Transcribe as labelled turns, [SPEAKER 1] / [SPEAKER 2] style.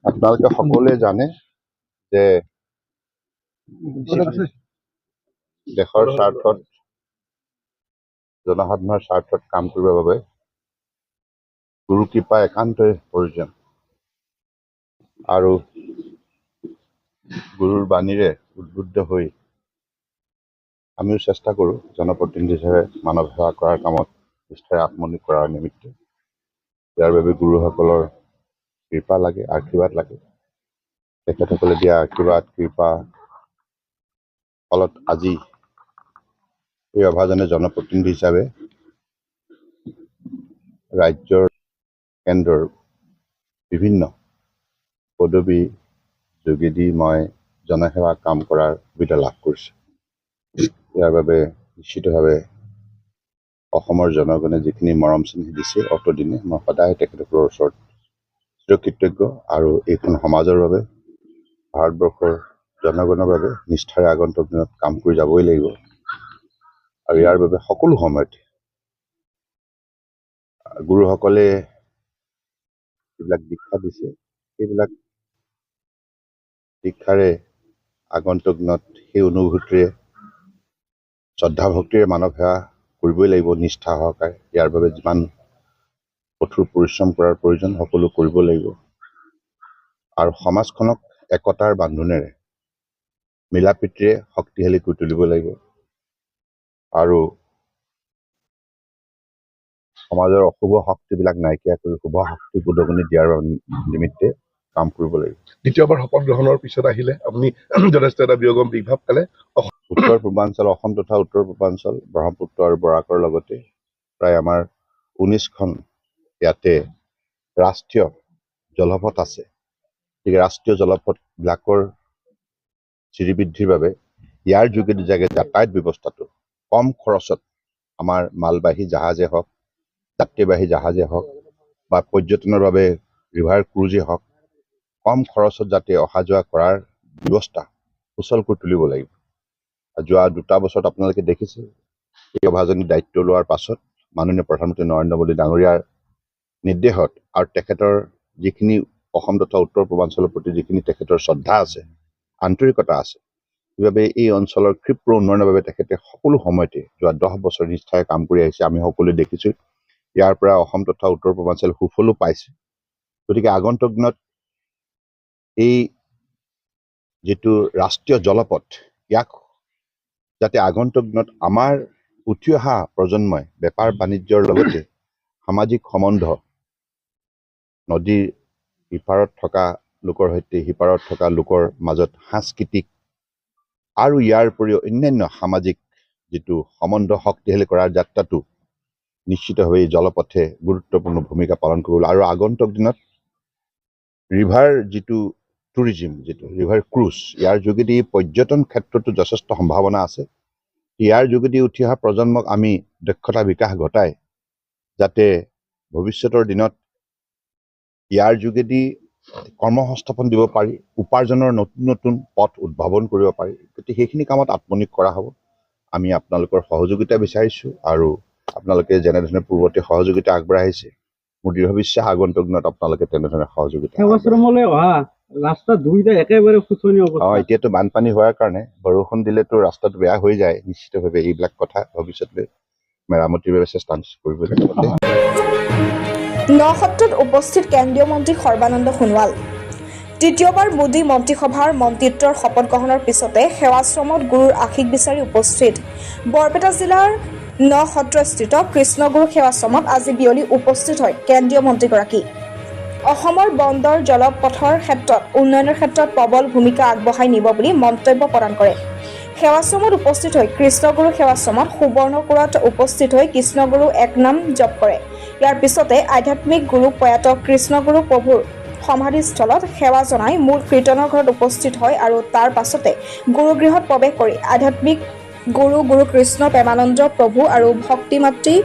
[SPEAKER 1] আপোনালোকে সকলোৱে জানে যে দেশৰ স্বাৰ্থত জনসাধাৰণৰ স্বাৰ্থত কাম কৰিবৰ বাবে গুৰু কৃপা একান্তই প্ৰয়োজন আৰু গুৰুৰ বাণীৰে উদ্বুদ্ধ হৈ আমিও চেষ্টা কৰোঁ জনপ্ৰতিনিধি হিচাপে মানৱ সেৱা কৰাৰ কামত নিষ্ঠাৰে আত্মনিয়োগ কৰাৰ নিমিত্তে ইয়াৰ বাবে গুৰুসকলৰ কৃপা লাগে, আশীৰ্বাদ লাগে। তেখেতসকলে দিয়া আশীৰ্বাদ কৃপা ফলত আজি এই অভাজনে জনপ্ৰতিনিধি হিচাপে ৰাজ্যৰ কেন্দ্ৰৰ বিভিন্ন পদবী যোগেদি মই জনসেৱা কাম কৰাৰ সুবিধা লাভ কৰিছোঁ। ইয়াৰ বাবে নিশ্চিতভাৱে অসমৰ জনগণে যিখিনি মৰম চেনেহ দিছে অতদিনে মই সদায় তেখেতসকলৰ ওচৰত চিৰকৃতজ্ঞ আৰু এইখন সমাজৰ বাবে ভাৰতবৰ্ষৰ জনগণৰ বাবে নিষ্ঠাৰে আগন্তুক দিনত কাম কৰি যাবই লাগিব আৰু ইয়াৰ বাবে সকলো সময়তে গুৰুসকলে যিবিলাক দীক্ষা দিছে সেইবিলাক দীক্ষাৰে আগন্তুক দিনত সেই অনুভূতিৰে শ্ৰদ্ধা ভক্তিৰে মানৱ সেৱা কৰিবই লাগিব নিষ্ঠা সহকাৰে। ইয়াৰ বাবে যিমান কঠোৰ পৰিশ্ৰম কৰাৰ প্ৰয়োজন সকলো কৰিব লাগিব আৰু সমাজখনক একতাৰ বান্ধোনেৰে মিলা প্ৰীতিৰে শক্তিশালী কৰি তুলিব লাগিব আৰু সমাজৰ অশুভ শক্তিবিলাক নাইকিয়া কৰি শুভ শক্তি উদগনি দিয়াৰ নিমিত্তে কাম কৰিব লাগিব।
[SPEAKER 2] দ্বিতীয়বাৰ শপত গ্ৰহণৰ পিছত আহিলে আপুনি যথেষ্ট এটা বিয়োগম বিভাৱ পালে।
[SPEAKER 1] উত্তৰ পূৰ্বাঞ্চল অসম তথা উত্তৰ পূৰ্বাঞ্চল ব্ৰহ্মপুত্ৰ আৰু বৰাকৰ লগতে প্ৰায় আমাৰ 19খন ইয়াতে ৰাষ্ট্ৰীয় জলপথ আছে। গতিকে ৰাষ্ট্ৰীয় জলপথবিলাকৰ শ্ৰীবৃদ্ধিৰ বাবে ইয়াৰ যোগেদি যাতায়াত ব্যৱস্থাটো কম খৰচত আমাৰ মালবাহী জাহাজে হওক যাত্ৰীবাহী জাহাজে হওক বা পৰ্যটনৰ বাবে ৰিভাৰ ক্ৰুজে হওক কম খৰচত যাতে অহা যোৱা কৰাৰ ব্যৱস্থা সুচল কৰি তুলিব লাগিব। যোৱা 2টা বছৰত আপোনালোকে দেখিছে এই অভাজনী দায়িত্ব লোৱাৰ পাছত মাননীয় প্ৰধানমন্ত্ৰী নৰেন্দ্ৰ মোদী ডাঙৰীয়াৰ নিৰ্দেশত আৰু তেখেতৰ যিখিনি অসম তথা উত্তৰ পূৰ্বাঞ্চলৰ প্ৰতি যিখিনি তেখেতৰ শ্ৰদ্ধা আছে আন্তৰিকতা আছে সেইবাবে এই অঞ্চলৰ ক্ষীপ্ৰ উন্নয়নৰ বাবে তেখেতে সকলো সময়তে যোৱা 10 বছৰ নিষ্ঠাৰে কাম কৰি আহিছে। আমি সকলোৱে দেখিছোঁ ইয়াৰ পৰা অসম তথা উত্তৰ পূৰ্বাঞ্চল সুফলো পাইছে। গতিকে আগন্তুক দিনত এই যিটো ৰাষ্ট্ৰীয় জলপথ ইয়াক যাতে আগন্তুক দিনত আমাৰ উঠি অহা প্ৰজন্মই বেপাৰ বাণিজ্যৰ লগতে সামাজিক সম্বন্ধ নদীৰ ইপাৰত থকা লোকৰ সৈতে সিপাৰত থকা লোকৰ মাজত সাংস্কৃতিক আৰু ইয়াৰ উপৰিও অন্যান্য সামাজিক যিটো সম্বন্ধ শক্তিশালী কৰাৰ যাত্ৰাটো নিশ্চিতভাৱে জলপথে গুৰুত্বপূৰ্ণ ভূমিকা পালন কৰিব আৰু আগন্তুক দিনত ৰিভাৰ যিটো টুৰিজিম যিটো ৰিভাৰ ক্ৰুজ ইয়াৰ যোগেদি পৰ্যটন ক্ষেত্ৰতো যথেষ্ট সম্ভাৱনা আছে। ইয়াৰ যোগেদি উঠি অহা প্ৰজন্মক আমি দক্ষতা বিকাশ ঘটাই যাতে ভৱিষ্যতৰ দিনত ইয়াৰ যোগেদি কৰ্মসংস্থাপন দিব পাৰি উপাৰ্জনৰ নতুন নতুন পথ উদ্ভাৱন কৰিব পাৰি। গতিকে সেইখিনি কামত আত্মনিয়োগ কৰা হ'ব। আমি আপোনালোকৰ সহযোগিতা বিচাৰিছোঁ আৰু আপোনালোকে যেনেধৰণে পূৰ্বতে সহযোগিতা আগবঢ়াইছে মোৰ দৃঢ় বিশ্বাস আগন্তুক দিনত আপোনালোকে তেনেধৰণে সহযোগিতা
[SPEAKER 3] ৰাস্তা দুইটা একেবাৰে শোচনীয় অৱস্থা।
[SPEAKER 1] এতিয়াতো বানপানী হোৱাৰ কাৰণে বৰষুণ দিলেতো ৰাস্তাটো বেয়া হৈ যায়। নিশ্চিতভাৱে এইবিলাক কথা ভৱিষ্যতে মেৰামতিৰ বাবে চেষ্টা কৰিব লাগিব।
[SPEAKER 4] নসত্ৰত উপস্থিত কেন্দ্ৰীয় মন্ত্ৰী সৰ্বানন্দ সোণোৱাল। তৃতীয়বাৰ মোদী মন্ত্ৰীসভাৰ মন্ত্ৰীত্বৰ শপত গ্ৰহণৰ পিছতে সেৱাশ্ৰমত গুৰুৰ আশীষ বিচাৰি উপস্থিত বৰপেটা জিলাৰ নসত্ৰস্থিত কৃষ্ণগুৰু সেৱাশ্ৰমত আজি বিয়লি উপস্থিত হয় কেন্দ্ৰীয় মন্ত্ৰীগৰাকী। অসমৰ বন্দৰ জলপথৰ ক্ষেত্ৰত উন্নয়নৰ ক্ষেত্ৰত প্ৰবল ভূমিকা আগবঢ়াই নিব বুলি মন্তব্য প্ৰদান কৰে। সেৱাশ্ৰমত উপস্থিত হৈ কৃষ্ণগুৰু সেৱাশ্ৰমত সুবৰ্ণপুৰত উপস্থিত হৈ কৃষ্ণগুৰু এক নাম জপ কৰে। ইয়াৰ পিছতে আধ্যাত্মিক গুৰু প্ৰয়াত কৃষ্ণগুৰু প্ৰভুৰ সমাধিস্থলত সেৱা জনাই মূল কীৰ্তনৰ ঘৰত উপস্থিত হয় আৰু তাৰ পাছতে গুৰুগৃহত প্ৰৱেশ কৰি আধ্যাত্মিক গুৰু কৃষ্ণ প্ৰেমানন্দ প্ৰভু আৰু ভক্তিমাতৃ